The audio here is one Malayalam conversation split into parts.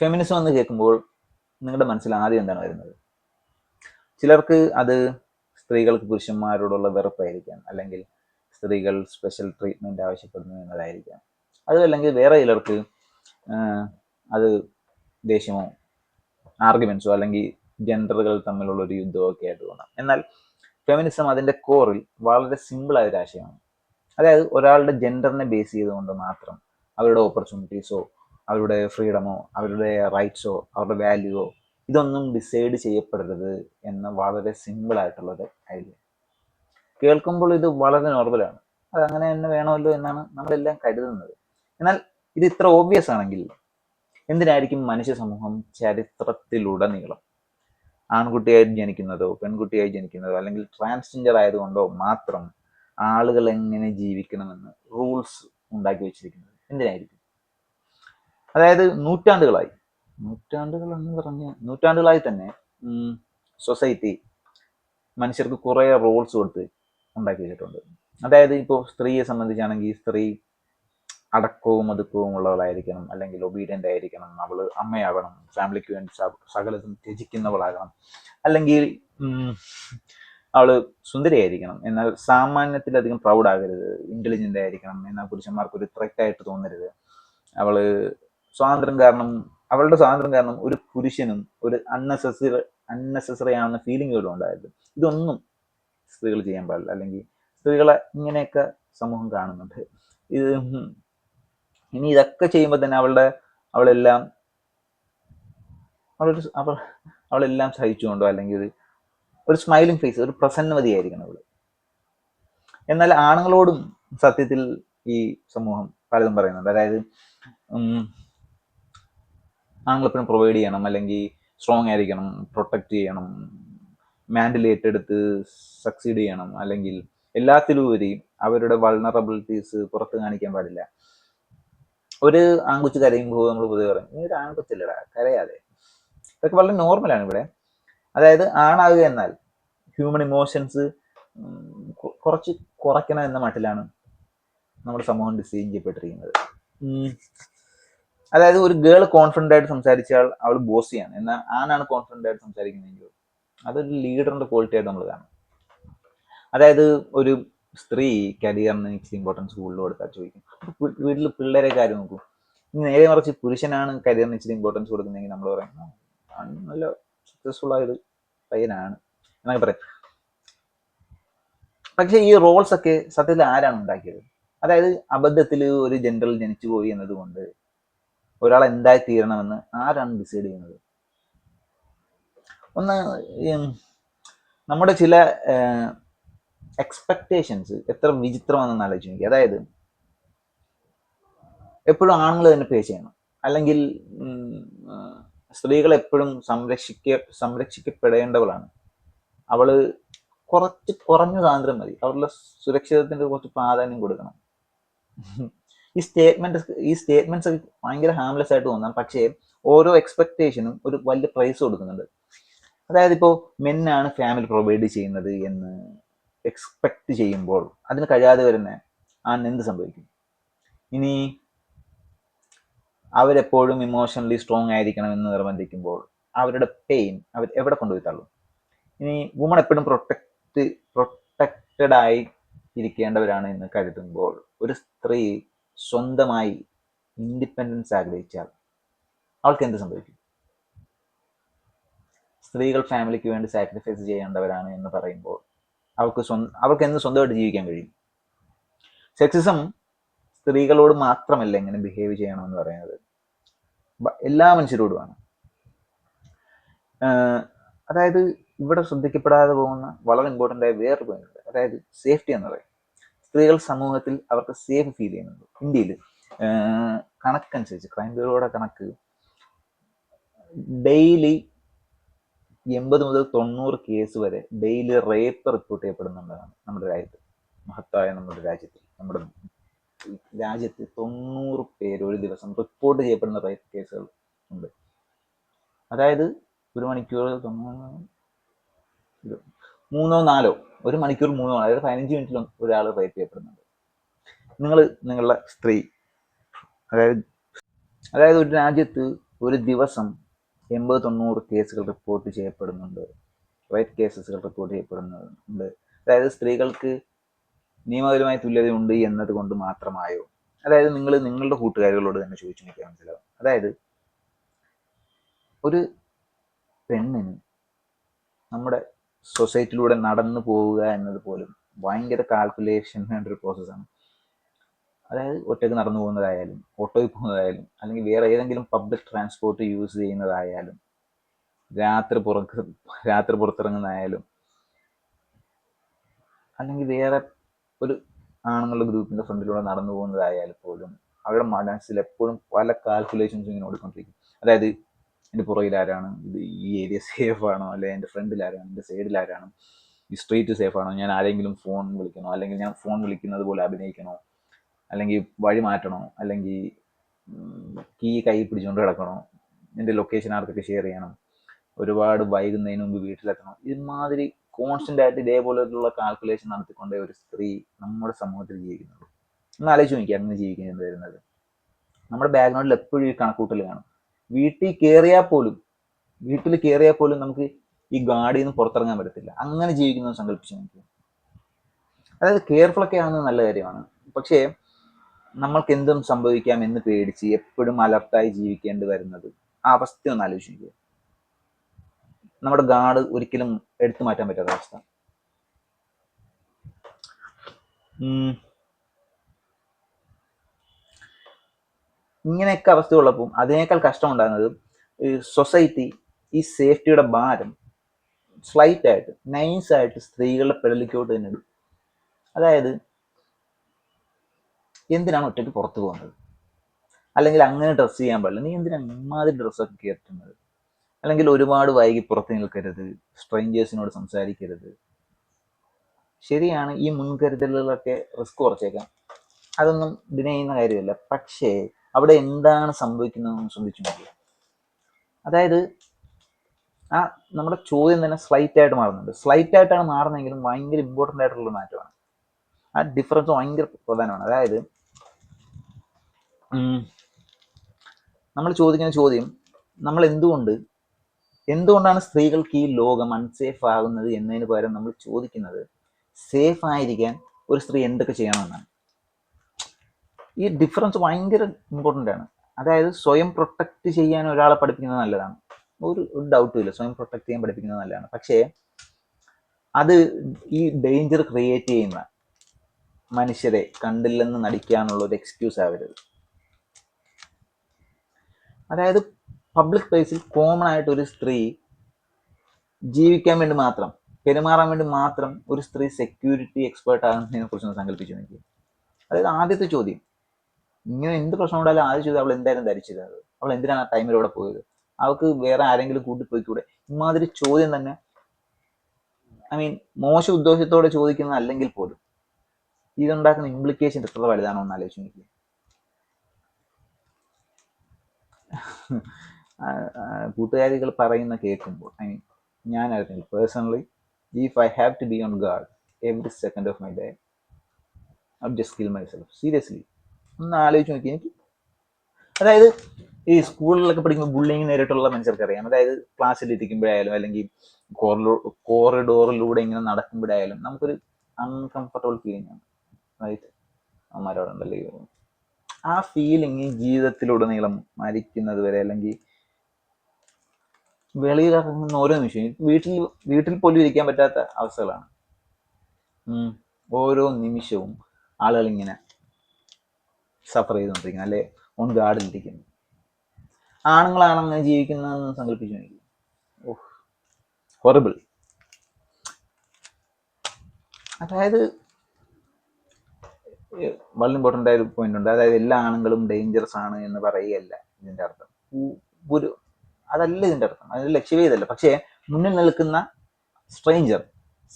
ഫെമിനിസം എന്ന് കേൾക്കുമ്പോൾ നിങ്ങളുടെ മനസ്സിൽ ആദ്യം എന്താണ് വരുന്നത്? ചിലർക്ക് അത് സ്ത്രീകൾക്ക് പുരുഷന്മാരോടുള്ള വെറുപ്പായിരിക്കാം, അല്ലെങ്കിൽ സ്ത്രീകൾ സ്പെഷ്യൽ ട്രീറ്റ്മെൻറ്റ് ആവശ്യപ്പെടുന്നു എന്നതായിരിക്കാം. അതുമല്ലെങ്കിൽ വേറെ ചിലർക്ക് അത് ദേഷ്യമോ ആർഗ്യുമെൻസോ അല്ലെങ്കിൽ ജെൻഡറുകൾ തമ്മിലുള്ള ഒരു യുദ്ധമൊക്കെ ആയിട്ട് തോന്നാം. എന്നാൽ ഫെമിനിസം അതിൻ്റെ കോറിൽ വളരെ സിമ്പിളായ ഒരു ആശയമാണ്. അതായത് ഒരാളുടെ ജെൻഡറിനെ ബേസ് ചെയ്തുകൊണ്ട് മാത്രം അവരുടെ ഓപ്പർച്യൂണിറ്റീസോ അവരുടെ ഫ്രീഡമോ അവരുടെ റൈറ്റ്സോ അവരുടെ വാല്യൂവോ ഇതൊന്നും ഡിസൈഡ് ചെയ്യപ്പെടരുത് എന്ന വളരെ സിമ്പിളായിട്ടുള്ളൊരു ഐഡിയ. കേൾക്കുമ്പോൾ ഇത് വളരെ നോർമലാണ്, അത് അങ്ങനെ തന്നെ വേണമല്ലോ എന്നാണ് നമ്മളെല്ലാം കരുതുന്നത്. എന്നാൽ ഇത് ഇത്ര ഓബ്വിയസ് ആണെങ്കിൽ എന്തിനായിരിക്കും മനുഷ്യ സമൂഹം ചരിത്രത്തിലുടനീളം ആൺകുട്ടിയായി ജനിക്കുന്നതോ പെൺകുട്ടിയായി ജനിക്കുന്നതോ അല്ലെങ്കിൽ ട്രാൻസ്ജെൻഡർ ആയതുകൊണ്ടോ മാത്രം ആളുകൾ എങ്ങനെ ജീവിക്കണമെന്ന് റൂൾസ് ഉണ്ടാക്കി വെച്ചിരിക്കുന്നത്? എന്തിനായിരിക്കും? അതായത് നൂറ്റാണ്ടുകളായി തന്നെ സൊസൈറ്റി മനുഷ്യർക്ക് കുറേ റോൾസ് കൊടുത്ത് ഉണ്ടാക്കി വെച്ചിട്ടുണ്ട്. അതായത് ഇപ്പോൾ സ്ത്രീയെ സംബന്ധിച്ചാണെങ്കിൽ സ്ത്രീ അടക്കവും ഒതുക്കവും ഉള്ളവളായിരിക്കണം, അല്ലെങ്കിൽ ഒബീഡിയൻ്റ് ആയിരിക്കണം, അവൾ അമ്മയാകണം, ഫാമിലിക്ക് വേണ്ടി സകലതും ത്യജിക്കുന്നവളാകണം, അല്ലെങ്കിൽ അവൾ സുന്ദരിയായിരിക്കണം എന്നാൽ സാമാന്യത്തിലധികം പ്രൗഡാകരുത്, ഇൻ്റലിജൻ്റ് ആയിരിക്കണം എന്നാൽ പുരുഷന്മാർക്ക് ഒരു ത്രെറ്റായിട്ട് തോന്നരുത്, അവളുടെ സ്വാതന്ത്ര്യം കാരണം ഒരു പുരുഷനും ഒരു അൺനെസസറി ആണെന്ന ഫീലിംഗ് പോലും ഉണ്ടായത്. ഇതൊന്നും സ്ത്രീകൾ ചെയ്യാൻ പാടില്ല, അല്ലെങ്കിൽ സ്ത്രീകളെ ഇങ്ങനെയൊക്കെ സമൂഹം കാണുന്നുണ്ട്. ഇനി ഇതൊക്കെ ചെയ്യുമ്പോൾ തന്നെ അവളെല്ലാം സഹിച്ചുകൊണ്ടോ അല്ലെങ്കിൽ ഒരു സ്മൈലിംഗ് ഫേസ്, ഒരു പ്രസന്നവതിയായിരിക്കണം അവള്. എന്നാൽ ആണുങ്ങളോടും സത്യത്തിൽ ഈ സമൂഹം പലതും പറയുന്നുണ്ട്. അതായത് ആണുങ്ങളെപ്പോഴും പ്രൊവൈഡ് ചെയ്യണം, അല്ലെങ്കിൽ സ്ട്രോങ് ആയിരിക്കണം, പ്രൊട്ടക്റ്റ് ചെയ്യണം, മാൻഡിൽ ഏറ്റെടുത്ത് സക്സീഡ് ചെയ്യണം, അല്ലെങ്കിൽ എല്ലാത്തിലുപരി അവരുടെ വൾണറബിലിറ്റീസ് പുറത്ത് കാണിക്കാൻ പാടില്ല. ഒരു ആൺകൊച്ചു കരയുമ്പോൾ നമ്മൾ പൊതുവെ പറയും, നീ ഒരു ആൺകൊച്ചല്ലടാ, കരയാതെ. ഇതൊക്കെ വളരെ നോർമലാണ് ഇവിടെ. അതായത് ആണാകുക എന്നാൽ ഹ്യൂമൻ ഇമോഷൻസ് കുറച്ച് കുറയ്ക്കണം എന്ന മട്ടിലാണ് നമ്മുടെ സമൂഹം ഡിസൈൻ ചെയ്യപ്പെട്ടിരിക്കുന്നത്. അതായത് ഒരു ഗേൾ കോൺഫിഡൻ്റ് ആയിട്ട് സംസാരിച്ചാൽ അവൾ ബോസിയാണ്, എന്നാൽ ആണാണ് കോൺഫിഡൻ്റ് ആയിട്ട് സംസാരിക്കുന്നതെങ്കിൽ അതൊരു ലീഡറിൻ്റെ ക്വാളിറ്റി ആയിട്ട് നമ്മൾ കാണും. അതായത് ഒരു സ്ത്രീ കരിയറിന് ഇച്ചിരി ഇമ്പോർട്ടൻസ് കൂടുതൽ കൊടുത്താൽ ചോദിക്കും, വീട്ടിൽ പിള്ളേരെ കാര്യം നോക്കും. നേരെ മറിച്ച് പുരുഷനാണ് കരിയറിന് ഇച്ചിരി ഇമ്പോർട്ടൻസ് കൊടുക്കുന്നതെങ്കിൽ നമ്മൾ പറയും നല്ല സക്സസ്ഫുൾ ആയൊരു പയ്യനാണ് എന്നൊക്കെ പറയും. പക്ഷെ ഈ റോൾസ് ഒക്കെ സത്യത്തിൽ ആരാണ് ഉണ്ടാക്കിയത്? അതായത് അബദ്ധത്തിൽ ഒരു ജെൻഡറിൽ ജനിച്ചു പോയി എന്നതുകൊണ്ട് ഒരാൾ എന്തായി തീരണമെന്ന് ആരാണ് ഡിസൈഡ് ചെയ്യുന്നത്? ഒന്ന് നമ്മുടെ ചില എക്സ്പെക്ടേഷൻസ് എത്ര വിചിത്രമാണെന്ന് ആലോചിച്ച് നോക്കി. അതായത് എപ്പോഴും ആണുങ്ങൾ തന്നെ പേ ചെയ്യണം, അല്ലെങ്കിൽ സ്ത്രീകൾ എപ്പോഴും സംരക്ഷിക്കപ്പെടേണ്ടവളാണ്, അവള് കുറഞ്ഞ സ്വാതന്ത്ര്യം മതി, അവരുടെ സുരക്ഷിതത്വത്തിന് കുറച്ച് പ്രാധാന്യം കൊടുക്കണം. ഈ സ്റ്റേറ്റ്മെന്റ്സ് ഭയങ്കര ഹാംലെസ് ആയിട്ട് തോന്നാം, പക്ഷേ ഓരോ എക്സ്പെക്ടേഷനും ഒരു വലിയ പ്രൈസ് കൊടുക്കുന്നുണ്ട്. അതായത് ഇപ്പോൾ മെന്നാണ് ഫാമിലി പ്രൊവൈഡ് ചെയ്യുന്നത് എന്ന് എക്സ്പെക്ട് ചെയ്യുമ്പോൾ അതിന് കഴിയാതെ വരുന്ന ആണ് എന്ത് സംഭവിക്കും? ഇനി അവരെപ്പോഴും ഇമോഷണലി സ്ട്രോങ് ആയിരിക്കണം എന്ന് നിർബന്ധിക്കുമ്പോൾ അവരുടെ പെയിൻ അവർ എവിടെ കൊണ്ടുപോയി തള്ളും? ഇനി വുമൺ എപ്പോഴും പ്രൊട്ടക്റ്റഡ് ആയി ഇരിക്കേണ്ടവരാണ് എന്ന് കരുതുമ്പോൾ ഒരു സ്ത്രീ സ്വന്തമായി ഇൻഡിപെൻഡൻസ് ആഗ്രഹിച്ചാൽ അവൾക്ക് എന്ത് സംഭവിക്കും? സ്ത്രീകൾ ഫാമിലിക്ക് വേണ്ടി സാക്രിഫൈസ് ചെയ്യേണ്ടവരാണ് എന്ന് പറയുമ്പോൾ അവൾക്ക് എന്ന് സ്വന്തമായിട്ട് ജീവിക്കാൻ കഴിയും? സെക്സിസം സ്ത്രീകളോട് മാത്രമല്ല എങ്ങനെ ബിഹേവ് ചെയ്യണമെന്ന് പറയുന്നത്, എല്ലാ മനുഷ്യരോടുമാണ്. അതായത് ഇവിടെ ശ്രദ്ധിക്കപ്പെടാതെ പോകുന്ന വളരെ ഇമ്പോർട്ടൻ്റ് ആയ വേറൊരു പോയിന്റ് ഉണ്ട്, അതായത് സേഫ്റ്റി എന്ന് പറയും. സ്ത്രീകൾ സമൂഹത്തിൽ അവർക്ക് സേഫ് ഫീൽ ചെയ്യുന്നുണ്ട്. ഇന്ത്യയിൽ കണക്കനുസരിച്ച് ക്രൈം ബ്യൂറോയുടെ കണക്ക് ഡെയിലി 80 മുതൽ 90 കേസ് വരെ ഡെയിലി റേപ്പ് റിപ്പോർട്ട് ചെയ്യപ്പെടുന്നുള്ളതാണ് നമ്മുടെ രാജ്യത്ത്. മഹത്തായ നമ്മുടെ രാജ്യത്ത് 90 പേര് ഒരു ദിവസം റിപ്പോർട്ട് ചെയ്യപ്പെടുന്ന റേപ്പ് കേസുകൾ ഉണ്ട്. അതായത് ഒരു മണിക്കൂർ 3-4 ഒരു മണിക്കൂർ 3 അതായത് 15 മിനിറ്റിൽ ഒരാൾ റേപ്പ് ചെയ്യപ്പെടുന്നുണ്ട്. നിങ്ങളുടെ സ്ത്രീ അതായത് ഒരു രാജ്യത്ത് ഒരു ദിവസം 80-90 കേസുകൾ റിപ്പോർട്ട് ചെയ്യപ്പെടുന്നുണ്ട്, റേപ്പ് കേസസുകൾ റിപ്പോർട്ട് ചെയ്യപ്പെടുന്നുണ്ട്. അതായത് സ്ത്രീകൾക്ക് നിയമപരമായ തുല്യതയുണ്ട് എന്നത് കൊണ്ട് മാത്രമായോ? അതായത് നിങ്ങൾ നിങ്ങളുടെ കൂട്ടുകാരികളോട് തന്നെ ചോദിച്ചു നോക്കിയാൽ മനസ്സിലാവും. അതായത് ഒരു പെണ്ണിന് നമ്മുടെ സൊസൈറ്റിയിലൂടെ നടന്നു പോവുക എന്നത് പോലും ഭയങ്കര കാൽക്കുലേഷൻ വേണ്ട ഒരു പ്രോസസ്സാണ്. അതായത് ഒറ്റയ്ക്ക് നടന്നു പോകുന്നതായാലും, ഓട്ടോയിൽ പോകുന്നതായാലും, അല്ലെങ്കിൽ വേറെ ഏതെങ്കിലും പബ്ലിക് ട്രാൻസ്പോർട്ട് യൂസ് ചെയ്യുന്നതായാലും, രാത്രി പുറത്തിറങ്ങുന്നതായാലും, അല്ലെങ്കിൽ വേറെ ഒരു ആണുങ്ങളുടെ ഗ്രൂപ്പിന്റെ ഫ്രണ്ടിലൂടെ നടന്നു പോകുന്നതായാലും പോലും അവരുടെ മനസ്സിൽ എപ്പോഴും പല കാൽക്കുലേഷൻസ് ഇങ്ങനെ ഓടിക്കൊണ്ടിരിക്കും. അതായത് എൻ്റെ പുറകിൽ ആരാണ്, ഇത് ഈ ഏരിയ സേഫ് ആണോ, അല്ലെങ്കിൽ എൻ്റെ ഫ്രണ്ടിൽ ആരാണ്, എൻ്റെ സൈഡിൽ ആരാണ്, ഈ സ്ട്രീറ്റ് സേഫ് ആണോ, ഞാൻ ആരെങ്കിലും ഫോൺ വിളിക്കണോ, അല്ലെങ്കിൽ ഞാൻ ഫോൺ വിളിക്കുന്നത് പോലെ അഭിനയിക്കണോ, അല്ലെങ്കിൽ വഴി മാറ്റണോ, അല്ലെങ്കിൽ കീ കൈ പിടിച്ചുകൊണ്ട് കിടക്കണോ, എൻ്റെ ലൊക്കേഷൻ ആർക്കൊക്കെ ഷെയർ ചെയ്യണം, ഒരുപാട് വൈകുന്നതിന് മുമ്പ് വീട്ടിലെത്തണം. ഇമാതിരി കോൺസ്റ്റന്റ് ആയിട്ട് ഇതേപോലെയുള്ള കാൽക്കുലേഷൻ നടത്തിക്കൊണ്ടേ ഒരു സ്ത്രീ നമ്മുടെ സമൂഹത്തിൽ ജീവിക്കുന്നുള്ളൂ. ഒന്ന് ആലോചിച്ച് നോക്കി അങ്ങനെ ജീവിക്കുന്നത് വരുന്നത്. നമ്മുടെ ബാക്ക്ഗ്രൗണ്ടിൽ എപ്പോഴും ഈ കണക്കൂട്ടൽ കാണും. വീട്ടിൽ കയറിയാൽ പോലും നമുക്ക് ഈ ഗാഡിയിൽ നിന്ന് പുറത്തിറങ്ങാൻ പറ്റത്തില്ല. അങ്ങനെ ജീവിക്കുന്നത് സങ്കല്പിച്ച് നോക്കി. അതായത് കെയർഫുൾ ഒക്കെ ആവുന്നത് നല്ല കാര്യമാണ്, പക്ഷേ നമ്മൾക്ക് എന്തും സംഭവിക്കാം എന്ന് പേടിച്ച് എപ്പോഴും അലർട്ടായി ജീവിക്കേണ്ടി വരുന്നത് ആ അവസ്ഥ ഒന്ന് ആലോചിച്ച് നോക്കുക. നമ്മുടെ ഗാർഡ് ഒരിക്കലും എടുത്തു മാറ്റാൻ പറ്റാത്ത അവസ്ഥ. ഇങ്ങനെയൊക്കെ അവസ്ഥ ഉള്ളപ്പോൾ അതിനേക്കാൾ കഷ്ടം ഉണ്ടാകുന്നത് സൊസൈറ്റി ഈ സേഫ്റ്റിയുടെ ഭാരം സ്ലൈറ്റ് ആയിട്ട് നൈസായിട്ട് സ്ത്രീകളുടെ പെടലിക്കോട്ട് തന്നെ ഇടും. അതായത് എന്തിനാണ് ഒറ്റയ്ക്ക് പുറത്തു പോകുന്നത്, അല്ലെങ്കിൽ അങ്ങനെ ഡ്രസ്സ് ചെയ്യാൻ പാടില്ല, നീ എന്തിനാണ് ഇമാതിരി ഡ്രസ്സൊക്കെ കയറ്റുന്നത്, അല്ലെങ്കിൽ ഒരുപാട് വൈകി പുറത്ത് നിൽക്കരുത്, സ്ട്രേഞ്ചേഴ്സിനോട് സംസാരിക്കരുത്. ശരിയാണ്, ഈ മുൻകരുതലുകളൊക്കെ റിസ്ക് കുറച്ചേക്കാം, അതൊന്നും ഡിനൈ ചെയ്യുന്ന കാര്യമല്ല. പക്ഷേ അവിടെ എന്താണ് സംഭവിക്കുന്നതെന്ന് ശ്രദ്ധിച്ചു നോക്കുക. അതായത് ആ നമ്മുടെ ചോദ്യം തന്നെ സ്ലൈറ്റ് ആയിട്ട് മാറുന്നുണ്ട്. സ്ലൈറ്റ് ആയിട്ടാണ് മാറുന്നതെങ്കിലും ഭയങ്കര ഇമ്പോർട്ടൻ്റ് ആയിട്ടുള്ള മാറ്റമാണ്. ആ ഡിഫറൻസ് ഭയങ്കര പ്രധാനമാണ്. അതായത് നമ്മൾ ചോദിക്കുന്ന ചോദ്യം, നമ്മൾ എന്തുകൊണ്ടാണ് സ്ത്രീകൾക്ക് ഈ ലോകം അൺസേഫ് ആകുന്നത് എന്നതിന് പകരം നമ്മൾ ചോദിക്കുന്നത് സേഫ് ആയിരിക്കാൻ ഒരു സ്ത്രീ എന്തൊക്കെ ചെയ്യണമെന്നാണ്. ഈ ഡിഫറൻസ് ഭയങ്കര ഇമ്പോർട്ടൻ്റ് ആണ്. അതായത് സ്വയം പ്രൊട്ടക്റ്റ് ചെയ്യാൻ ഒരാളെ പഠിപ്പിക്കുന്നത് നല്ലതാണ്, ഒരു ഡൗട്ടും ഇല്ല, സ്വയം പ്രൊട്ടക്റ്റ് ചെയ്യാൻ പഠിപ്പിക്കുന്നത് നല്ലതാണ്. പക്ഷേ അത് ഈ ഡേഞ്ചർ ക്രിയേറ്റ് ചെയ്യുന്ന മനുഷ്യരെ കണ്ടില്ലെന്ന് നടിക്കാനുള്ള ഒരു എക്സ്ക്യൂസ് ആവരുത്. അതായത് പബ്ലിക് പ്ലേസിൽ കോമൺ ആയിട്ട് ഒരു സ്ത്രീ ജീവിക്കാൻ വേണ്ടി മാത്രം, പെരുമാറാൻ വേണ്ടി മാത്രം ഒരു സ്ത്രീ സെക്യൂരിറ്റി എക്സ്പേർട്ട് ആകുന്നതിനെ കുറിച്ചൊന്ന് സങ്കല്പിച്ചു നോക്കി. അതായത് ആദ്യത്തെ ചോദ്യം, ഇങ്ങനെ എന്ത് പ്രശ്നം ഉണ്ടായാലും ആദ്യം ചോദ്യം അവൾ എന്തായാലും ധരിച്ചിരുന്നത്, അവൾ എന്തിനാണ് ആ ടൈമിൽ അവിടെ പോയത്, അവൾക്ക് വേറെ ആരെങ്കിലും കൂട്ടിപ്പോയിക്കൂടെ, ഇമാതിരി ചോദ്യം തന്നെ മോശം ഉദ്ദേശത്തോടെ ചോദിക്കുന്നത് അല്ലെങ്കിൽ പോലും ഇതുണ്ടാക്കുന്ന ഇംപ്ലിക്കേഷൻ എത്ര വലുതാണോ എന്ന് ആലോചിച്ച് നോക്കി. കൂട്ടുകാരികൾ പറയുന്ന കേൾക്കുമ്പോൾ ഞാൻ അറിയില്ല, personally if I have to be on guard every second of my day I would just kill myself. Seriously ഒന്ന് ആലോചിച്ച് നോക്കി. എനിക്ക് അതായത് ഈ സ്കൂളിലൊക്കെ പഠിക്കുമ്പോൾ ബുള്ളിങ് നേരിട്ടുള്ള മനുഷ്യർക്ക് അറിയാം. അതായത് ക്ലാസ്സിൽ ഇരിക്കുമ്പോഴായാലും അല്ലെങ്കിൽ കോറിഡോറിലൂടെ ഇങ്ങനെ നടക്കുമ്പോഴായാലും നമുക്കൊരു അൺകംഫർട്ടബിൾ ഫീലിംഗ് ആണ്, റൈറ്റ്? അമ്മമാരോടുണ്ടല്ലേ ആ ഫീലിംഗ് ജീവിതത്തിലുടനീളം മരിക്കുന്നത് വരെ, അല്ലെങ്കിൽ വെളിയിലിറങ്ങുന്ന ഓരോ നിമിഷവും, വീട്ടിൽ പോലും ഇരിക്കാൻ പറ്റാത്ത അവസ്ഥകളാണ്. ഓരോ നിമിഷവും ആളുകൾ ഇങ്ങനെ സഫർ ചെയ്തുകൊണ്ടിരിക്കുന്നു, അല്ലെ ഓൺ ഗാർഡിലിരിക്കുന്നു. ആണുങ്ങളാണ് അങ്ങനെ ജീവിക്കുന്നതെന്ന് സങ്കല്പിച്ചു നോക്കി. ഓഹ്, ഹൊറിബിൾ. അതായത് വളരെ ഇമ്പോർട്ടൻ്റ് ആയ ഒരു പോയിന്റ് ഉണ്ട്. അതായത് എല്ലാ ആണുങ്ങളും ഡേഞ്ചറസ് ആണ് എന്ന് പറയുകയല്ല ഇതിൻ്റെ അർത്ഥം. അതല്ല ഇതിൻ്റെ അർത്ഥം, അതിൻ്റെ ലക്ഷ്യമേ ഇതല്ല. പക്ഷേ മുന്നിൽ നിൽക്കുന്ന സ്ട്രേഞ്ചർ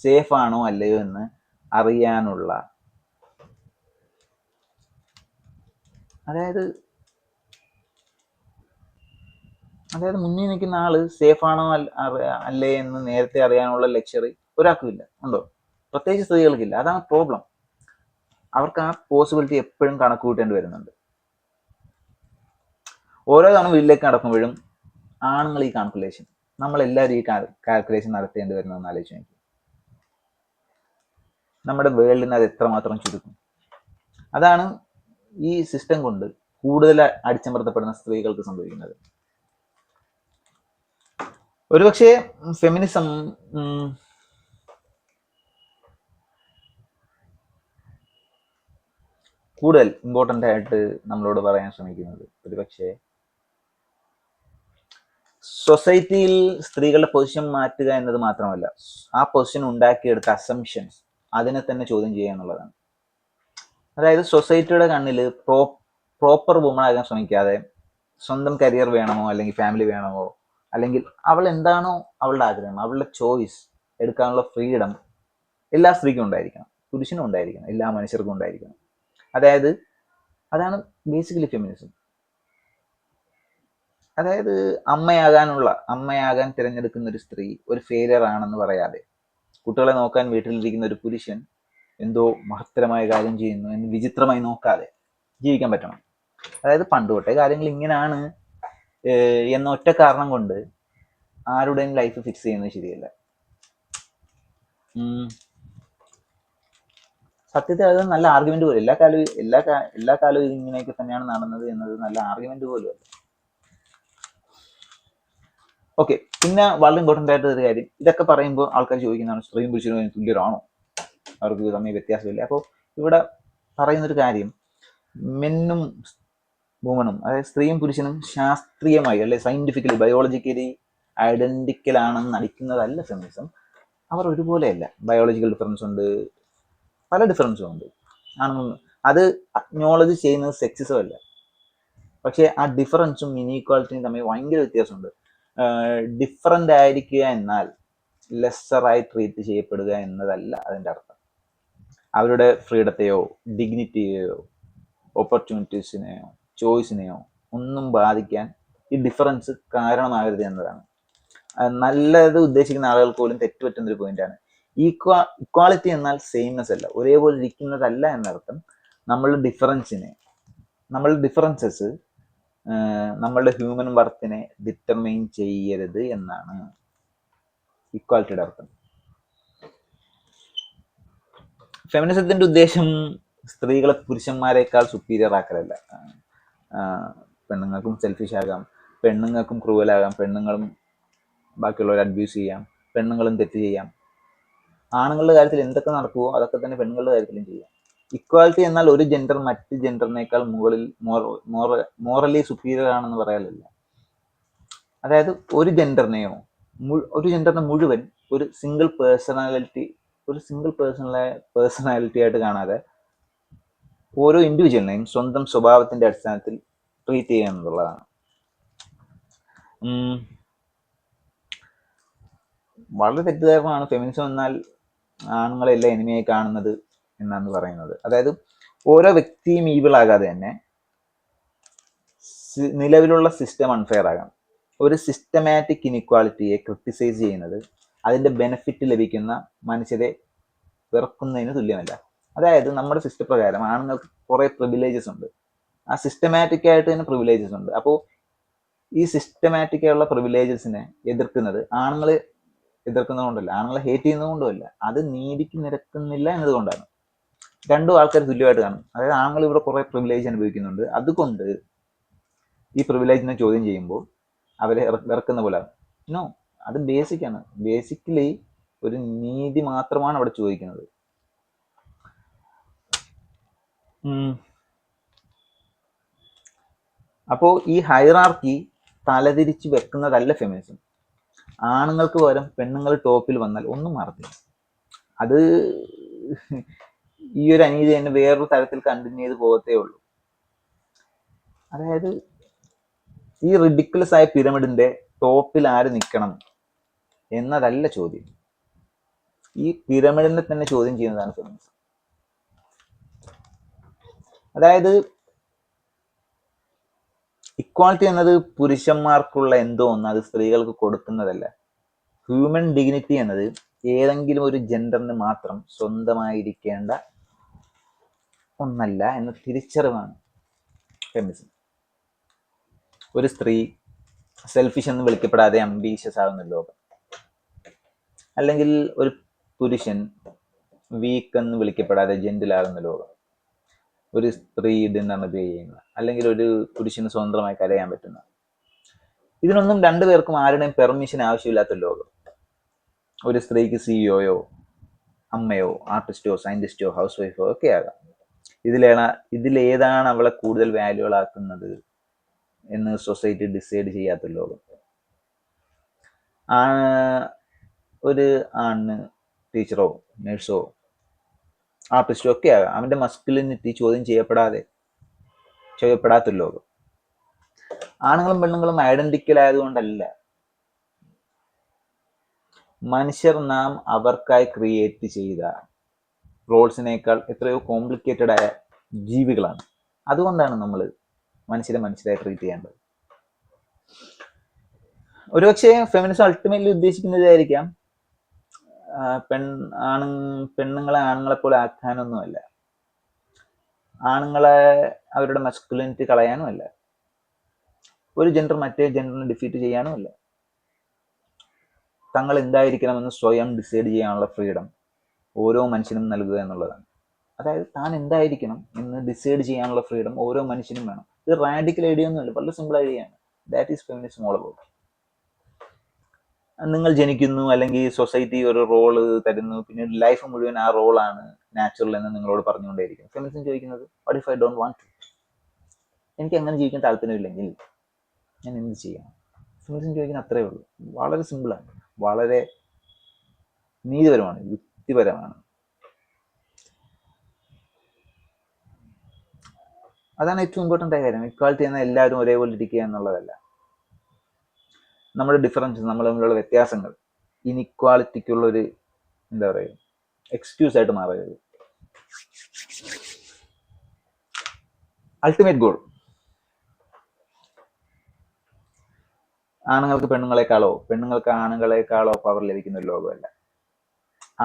സേഫ് ആണോ അല്ലയോ എന്ന് അറിയാനുള്ള, അതായത് മുന്നിൽ നിൽക്കുന്ന ആള് സേഫ് ആണോ അല്ലേ എന്ന് നേരത്തെ അറിയാനുള്ള ലക്ഷറി ഒരാൾക്കും ഇല്ല. ഉണ്ടോ? പ്രത്യേകിച്ച് സ്ത്രീകൾക്കില്ല. അതാണ് പ്രോബ്ലം. അവർക്ക് ആ പോസിബിലിറ്റി എപ്പോഴും കണക്ക് കൂട്ടേണ്ടി വരുന്നുണ്ട്. ഓരോ തവണ വീട്ടിലേക്ക് നടക്കുമ്പോഴും ആണുങ്ങൾ ഈ കാൽക്കുലേഷൻ, നമ്മളെല്ലാവരും ഈ കാൽക്കുലേഷൻ നടത്തേണ്ടി വരുന്നതെന്ന് ആലോചിച്ച് നോക്കി. നമ്മുടെ വേൾഡിനെ അത് എത്രമാത്രം ചുരുക്കും. അതാണ് ഈ സിസ്റ്റം കൊണ്ട് കൂടുതൽ അടിച്ചമർത്തപ്പെടുന്ന സ്ത്രീകൾക്ക് സംഭവിക്കുന്നത്. ഒരുപക്ഷെ ഫെമിനിസം കൂടുതൽ ഇമ്പോർട്ടൻ്റ് ആയിട്ട് നമ്മളോട് പറയാൻ ശ്രമിക്കുന്നത് ഒരുപക്ഷെ സൊസൈറ്റിയിൽ സ്ത്രീകളുടെ പൊസിഷൻ മാറ്റുക എന്നത് മാത്രമല്ല, ആ പൊസിഷൻ ഉണ്ടാക്കിയെടുത്ത അസംഷൻസ് അതിനെ തന്നെ ചോദ്യം ചെയ്യുക എന്നുള്ളതാണ്. അതായത് സൊസൈറ്റിയുടെ കണ്ണിൽ പ്രോപ്പർ വുമൺ ആകാൻ ശ്രമിക്കാതെ സ്വന്തം കരിയർ വേണമോ അല്ലെങ്കിൽ ഫാമിലി വേണമോ അല്ലെങ്കിൽ അവൾ എന്താണോ അവളുടെ ആഗ്രഹം, അവളുടെ ചോയ്സ് എടുക്കാനുള്ള ഫ്രീഡം എല്ലാ സ്ത്രീക്കും ഉണ്ടായിരിക്കണം, പുരുഷനും ഉണ്ടായിരിക്കണം, എല്ലാ മനുഷ്യർക്കും ഉണ്ടായിരിക്കണം. അതായത് അതാണ് ബേസിക്കലി ഫെമിനിസം. അതായത് അമ്മയാകാൻ തിരഞ്ഞെടുക്കുന്ന ഒരു സ്ത്രീ ഒരു ഫെയിലിയർ ആണെന്ന് പറയാതെ, കുട്ടികളെ നോക്കാൻ വീട്ടിലിരിക്കുന്ന ഒരു പുരുഷൻ എന്തോ മഹത്തരമായ കാര്യം ചെയ്യുന്നു എന്ന് വിചിത്രമായി നോക്കാതെ ജീവിക്കാൻ പറ്റണം. അതായത് പണ്ട് തൊട്ടേ കാര്യങ്ങൾ ഇങ്ങനെയാണ് എന്ന ഒറ്റ കാരണം കൊണ്ട് ആരുടെയും ലൈഫ് ഫിക്സ് ചെയ്യുന്നത് ശരിയല്ല. സത്യത്തിൽ അത് നല്ല ആർഗ്യുമെന്റ് പോലും, എല്ലാ കാലവും ഇങ്ങനെയൊക്കെ തന്നെയാണ് നടന്നത് എന്നത് നല്ല ആർഗ്യുമെന്റ് പോലും അല്ല. ഓക്കെ, പിന്നെ വളരെ ഇമ്പോർട്ടൻ്റ് ആയിട്ട് ഒരു കാര്യം, ഇതൊക്കെ പറയുമ്പോൾ ആൾക്കാർ ചോദിക്കുന്നതാണ് സ്ത്രീയും പുരുഷനും തുല്യരാണോ, അവർക്ക് തമ്മിൽ വ്യത്യാസമില്ല. അപ്പോൾ ഇവിടെ പറയുന്നൊരു കാര്യം, മെന്നും വുമണും, അതായത് സ്ത്രീയും പുരുഷനും ശാസ്ത്രീയമായി അല്ലെ സയന്റിഫിക്കലി ബയോളജിക്കലി ഐഡന്റിക്കൽ ആണെന്ന് നടിക്കുന്നതല്ല ഫെമിനിസം. അവർ ഒരുപോലെയല്ല. ബയോളജിക്കൽ ഡിഫറൻസ് ഉണ്ട്, പല ഡിഫറൻസും ഉണ്ട്. അത് അക്നോളജ് ചെയ്യുന്നത് സെക്സിസം അല്ല, പക്ഷേ ആ ഡിഫറൻസും ഇനീക്വാലിറ്റിയും തമ്മിൽ ഭയങ്കര വ്യത്യാസമുണ്ട്. ഡിഫറൻ്റ് ആയിരിക്കുക എന്നാൽ ലെസ്സറായി ട്രീറ്റ് ചെയ്യപ്പെടുക എന്നതല്ല അതിൻ്റെ അർത്ഥം. അവരുടെ ഫ്രീഡത്തെയോ ഡിഗ്നിറ്റിയെയോ ഓപ്പർച്യൂണിറ്റീസിനെയോ ചോയ്സിനെയോ ഒന്നും ബാധിക്കാൻ ഈ ഡിഫറൻസ് കാരണമാകരുത് എന്നതാണ്. നല്ലത് ഉദ്ദേശിക്കുന്ന ആളുകൾക്ക് പോലും തെറ്റുപറ്റുന്നൊരു പോയിന്റാണ്. ഇക്വാളിറ്റി എന്നാൽ സെയിംനെസ് അല്ല, ഒരേപോലെ ഇരിക്കുന്നതല്ല എന്നർത്ഥം. നമ്മളുടെ ഡിഫറൻസസ് നമ്മളുടെ ഹ്യൂമൻ വർത്തിനെ ഡിറ്റർമൈൻ ചെയ്യരുത് എന്നാണ് ഇക്വാലിറ്റിയുടെ അർത്ഥം. ഫെമിനിസത്തിന്റെ ഉദ്ദേശം സ്ത്രീകളെ പുരുഷന്മാരെക്കാൾ സുപ്പീരിയർ ആക്കലല്ല. പെണ്ണുങ്ങൾക്കും സെൽഫിഷ് ആകാം, പെണ്ണുങ്ങൾക്കും ക്രൂവലാകാം, പെണ്ണുങ്ങളും ബാക്കിയുള്ളവരെ അബ്യൂസ് ചെയ്യാം, പെണ്ണുങ്ങളും തെറ്റ് ചെയ്യാം. ആണുങ്ങളുടെ കാര്യത്തിൽ എന്തൊക്കെ നടക്കുമോ അതൊക്കെ തന്നെ പെണ്ണുങ്ങളുടെ കാര്യത്തിലും ചെയ്യാം. ഇക്വാലിറ്റി എന്നാൽ ഒരു ജെൻഡർ മറ്റ് ജെൻഡറിനേക്കാൾ മുകളിൽ മോറലി സുപ്പീരിയർ ആണെന്ന് പറയാനില്ല. അതായത് ഒരു ജെൻഡറിനെ മുഴുവൻ ഒരു സിംഗിൾ പേഴ്സണാലിറ്റി ആയിട്ട് കാണാതെ ഓരോ ഇൻഡിവിജ്വലിനെയും സ്വന്തം സ്വഭാവത്തിന്റെ അടിസ്ഥാനത്തിൽ ട്രീറ്റ് ചെയ്യുക എന്നുള്ളതാണ്. വളരെ തെറ്റിദ്ധാരണമാണ് ഫെമിനിസം എന്നാൽ ആണുങ്ങളെല്ലാം എനിമിയായി കാണുന്നത് എന്നാണ് പറയുന്നത്. അതായത് ഓരോ വ്യക്തിയും ഈവിളാകാതെ തന്നെ നിലവിലുള്ള സിസ്റ്റം അൺഫെയർ ആകാം. ഒരു സിസ്റ്റമാറ്റിക് ഇനിക്വാളിറ്റിയെ ക്രിട്ടിസൈസ് ചെയ്യുന്നത് അതിൻ്റെ ബെനിഫിറ്റ് ലഭിക്കുന്ന മനുഷ്യരെ വെറുക്കുന്നതിന് തുല്യമല്ല. അതായത് നമ്മുടെ സിസ്റ്റം പ്രകാരം ആണുങ്ങൾക്ക് കുറേ പ്രിവിലേജസ് ഉണ്ട്, ആ സിസ്റ്റമാറ്റിക് ആയിട്ട് തന്നെ പ്രിവിലേജസ് ഉണ്ട്. അപ്പോൾ ഈ സിസ്റ്റമാറ്റിക് ആയുള്ള പ്രിവിലേജസിനെ എതിർക്കുന്നത് ആണുങ്ങളെ എതിർക്കുന്നതുകൊണ്ടല്ല, ആണുങ്ങളെ ഹേറ്റ് ചെയ്യുന്നതുകൊണ്ടുമല്ല, അത് നീതിക്ക് നിരക്കുന്നില്ല എന്നതുകൊണ്ടാണ്. രണ്ടും ആൾക്കാർ തുല്യമായിട്ട് കാണും. അതായത് ആണുങ്ങൾ ഇവിടെ കുറേ പ്രിവിലേജ് അനുഭവിക്കുന്നുണ്ട്, അതുകൊണ്ട് ഈ പ്രിവിലേജിനെ ചോദ്യം ചെയ്യുമ്പോൾ അവരെ ഇറക്കുന്ന പോലെ. നോ, അത് ബേസിക്കാണ്. ബേസിക്കലി ഒരു നീതി മാത്രമാണ് അവിടെ ചോദിക്കുന്നത്. അപ്പോൾ ഈ ഹൈറാർക്കി തലതിരിച്ച് വെക്കുന്നതല്ല ഫെമിനിസം. ആണുങ്ങൾക്ക് പകരം പെണ്ണുങ്ങൾ ടോപ്പിൽ വന്നാൽ ഒന്നും മാറത്തില്ല. അത് ഈ ഒരു അനീതി തന്നെ വേറൊരു തരത്തിൽ കണ്ടിന്യൂ ചെയ്ത് പോകത്തേ ഉള്ളൂ. അതായത് ഈ റിഡിക്കുലസ് ആയ പിരമിഡിന്റെ ടോപ്പിൽ ആര് നിൽക്കണം എന്നതല്ല ചോദ്യം, ഈ പിരമിഡിനെ തന്നെ ചോദ്യം ചെയ്യുന്നതാണ് ഫെമിനിസം. അതായത് ഇക്വാളിറ്റി എന്നത് പുരുഷന്മാർക്കുള്ള എന്തോ ഒന്ന്, അത് സ്ത്രീകൾക്ക് കൊടുക്കുന്നതല്ല. ഹ്യൂമൻ ഡിഗ്നിറ്റി എന്നത് ഏതെങ്കിലും ഒരു ജെൻഡറിന് മാത്രം സ്വന്തമായിരിക്കേണ്ട ഒന്നല്ല എന്ന തിരിച്ചറിവാണ് ഫെമിനിസം. ഒരു സ്ത്രീ സെൽഫിഷ് എന്ന് വിളിക്കപ്പെടാതെ അംബീഷ്യസ് ആകുന്ന ലോകം, അല്ലെങ്കിൽ ഒരു പുരുഷൻ വീക്ക് എന്ന് വിളിക്കപ്പെടാതെ ജെന്റിലാകുന്ന ലോകം, ഒരു സ്ത്രീ ഡിന്നർ പേ ചെയ്യുന്ന, അല്ലെങ്കിൽ ഒരു പുരുഷന് സ്വന്തമായി കരയാൻ പറ്റുന്ന, ഇതിനൊന്നും രണ്ടുപേർക്കും ആരുടെയും പെർമിഷൻ ആവശ്യമില്ലാത്ത ലോകം. ഒരു സ്ത്രീക്ക് സിഇഒയോ അമ്മയോ ആർട്ടിസ്റ്റോ സയന്റിസ്റ്റോ ഹൗസ് വൈഫോ ഒക്കെ ആകാം. ഇതിലേതാണ് അവളെ കൂടുതൽ വാല്യുബിൾ ആക്കുന്നത് എന്ന് സൊസൈറ്റി ഡിസൈഡ് ചെയ്യാത്ത ലോകം. ഒരു ആണിന് ടീച്ചറോ നഴ്സോ ആർട്ടിസ്റ്റോ ഒക്കെ ആകാം. അവന്റെ മസ്കുലിനിറ്റി ചോദ്യം ചെയ്യപ്പെടാത്തൊരു ലോകം. ആണുങ്ങളും പെണ്ണുങ്ങളും ഐഡന്റിക്കൽ ആയതുകൊണ്ടല്ല, മനുഷ്യർ നാം അവർക്കായി ക്രിയേറ്റ് ചെയ്ത റോൾസിനേക്കാൾ എത്രയോ കോംപ്ലിക്കേറ്റഡ് ആയ ജീവികളാണ്. അതുകൊണ്ടാണ് നമ്മൾ മനുഷ്യരായി ട്രീറ്റ് ചെയ്യേണ്ടത്. ഒരുപക്ഷെ ഫെമിനിസം അൾട്ടിമേറ്റ്ലി ഉദ്ദേശിക്കുന്നതായിരിക്കാം പെണ്ണുങ്ങളെ ആണുങ്ങളെ പോലെ ആക്കാനൊന്നുമല്ല, ആണുങ്ങളെ അവരുടെ മസ്കുലിനിറ്റി കളയാനുമല്ല, ഒരു ജെൻഡർ മറ്റേ ജെൻഡറിനെ ഡിഫീറ്റ് ചെയ്യാനുമല്ല. തങ്ങൾ എന്തായിരിക്കണമെന്ന് സ്വയം ഡിസൈഡ് ചെയ്യാനുള്ള ഫ്രീഡം ഓരോ മനുഷ്യനും നൽകുക എന്നുള്ളതാണ്. അതായത് താൻ എന്തായിരിക്കണം എന്ന് ഡിസൈഡ് ചെയ്യാനുള്ള ഫ്രീഡം ഓരോ മനുഷ്യനും വേണം. ഇത് റാഡിക്കൽ ഐഡിയ ഒന്നുമല്ല, വളരെ സിമ്പിൾ ഐഡിയയാണ്. That is feminism all about. നിങ്ങൾ ജനിക്കുന്നു, അല്ലെങ്കിൽ സൊസൈറ്റി ഒരു റോള് തരുന്നു, പിന്നീട് ലൈഫ് മുഴുവൻ ആ റോളാണ് നാച്ചുറൽ എന്ന് നിങ്ങളോട് പറഞ്ഞുകൊണ്ടേയിരിക്കും. ഫെമിനിസം ചോദിക്കുന്നത് what if I don't want to? എനിക്ക് അങ്ങനെ ജീവിക്കാൻ താല്പര്യമില്ലെങ്കിൽ ഞാൻ എന്ത് ചെയ്യാം? ഫെമിനിസം ചോദിക്കുന്ന അത്രേ ഉള്ളൂ. വളരെ സിമ്പിളാണ്, വളരെ നീതിപരമാണ്, യുക്തിപരമാണ്. അതാണ് ഏറ്റവും ഇമ്പോർട്ടൻ്റ് ആയ കാര്യം. ഇക്വാളിറ്റി എന്നാൽ എല്ലാവരും ഒരേപോലെ ഇരിക്കുക എന്നുള്ളതല്ല. നമ്മുടെ ഡിഫറൻസ്, നമ്മൾ തമ്മിലുള്ള വ്യത്യാസങ്ങൾ ഇനിക്വാളിറ്റിക്കുള്ളൊരു എന്താ പറയുക എക്സ്ക്യൂസ് ആയിട്ട് മാറരുത്. അൾട്ടിമേറ്റ് ഗോൾ ആണുങ്ങൾക്ക് പെണ്ണുങ്ങളെക്കാളോ പെണ്ണുങ്ങൾക്ക് ആണുങ്ങളെക്കാളോ പവർ ലഭിക്കുന്ന ഒരു ലോകമല്ല.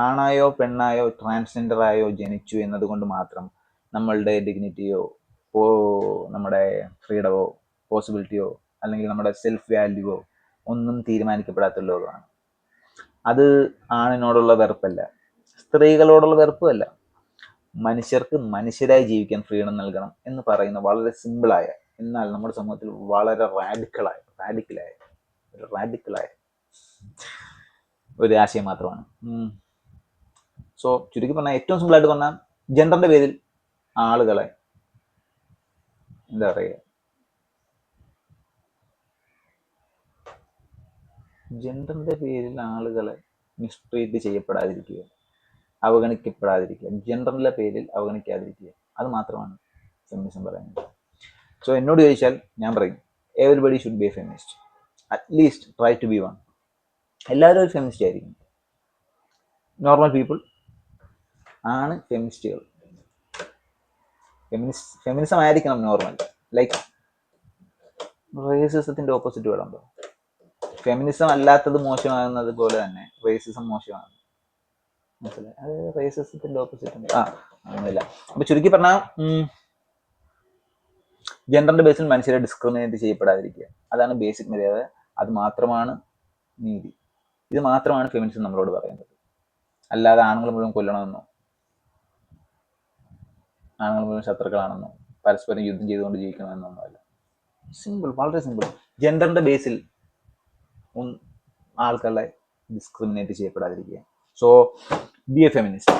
ആണായോ പെണ്ണായോ ട്രാൻസ്ജെൻഡറായോ ജനിച്ചു എന്നതുകൊണ്ട് മാത്രം നമ്മളുടെ ഡിഗ്നിറ്റിയോ നമ്മുടെ ഫ്രീഡമോ പോസിബിലിറ്റിയോ അല്ലെങ്കിൽ നമ്മുടെ സെൽഫ് വാല്യൂവോ ഒന്നും തീരുമാനിക്കപ്പെടാത്ത ലോകമാണ്. അത് ആണിനോടുള്ള വെറുപ്പല്ല, സ്ത്രീകളോടുള്ള വെറുപ്പല്ല, മനുഷ്യർക്ക് മനുഷ്യരായി ജീവിക്കാൻ ഫ്രീഡം നൽകണം എന്ന് പറയുന്ന വളരെ സിമ്പിളായ, എന്നാൽ നമ്മുടെ സമൂഹത്തിൽ വളരെ റാഡിക്കലായ ഒരു ആശയം മാത്രമാണ്. സോ ചുരുക്കി പറഞ്ഞാൽ, ഏറ്റവും സിമ്പിളായിട്ട് പറഞ്ഞാൽ, ജെൻഡറിന്റെ പേരിൽ ആളുകളെ എന്താ പറയുക ജെൻഡറിന്റെ പേരിൽ ആളുകളെ മിസ്ട്രീറ്റ് ചെയ്യപ്പെടാതിരിക്കുക, അവഗണിക്കപ്പെടാതിരിക്കുക, ജെൻഡറിന്റെ പേരിൽ അവഗണിക്കാതിരിക്കുക, അത് മാത്രമാണ് ഫെമിനിസം പറയുന്നത്. സോ എന്നോട് ചോദിച്ചാൽ ഞാൻ പറയും everybody should be a feminist, at least try to be one. എല്ലാവരും ഒരു ഫെമിനിസ്റ്റ് ആയിരിക്കും. നോർമൽ പീപ്പിൾ ആണ് ഫെമിനിസ്റ്റുകൾ. ഫെമിനിസം ആയിരിക്കണം നോർമൽ. ലൈക്ക് റേസിസത്തിന്റെ ഓപ്പോസിറ്റ് വേണമല്ലോ. ഫെമിനിസം അല്ലാത്തത് മോശമാകുന്നത് പോലെ തന്നെ റേസിസം മോശമാണ്. മനസ്സിലായി? അത് റേസിസത്തിന്റെ ഓപ്പോസിറ്റ് ഉണ്ട്. ഒന്നുമില്ല. അപ്പൊ ചുരുക്കി പറഞ്ഞാൽ, ജെൻഡറിന്റെ ബേസിൽ മനുഷ്യരെ ഡിസ്ക്രിമിനേറ്റ് ചെയ്യപ്പെടാതിരിക്കുക, അതാണ് ബേസിക് മര്യാദ. അത് മാത്രമാണ് നീതി. ഇത് മാത്രമാണ് ഫെമിനിസം നമ്മളോട് പറയുന്നത്. അല്ലാതെ ആണുങ്ങൾ മുഴുവൻ കൊല്ലണമെന്നോ, ആണുങ്ങൾ മുഴുവൻ ശത്രുക്കളാണെന്നോ, പരസ്പരം യുദ്ധം ചെയ്തുകൊണ്ട് ജീവിക്കണമെന്നൊന്നുമല്ല. സിമ്പിൾ, വളരെ സിമ്പിൾ. ജെൻഡറിന്റെ ബേസിൽ ആൾക്കാരെ ഡിസ്ക്രിമിനേറ്റ് ചെയ്യപ്പെടാതിരിക്കുക. So be a feminist.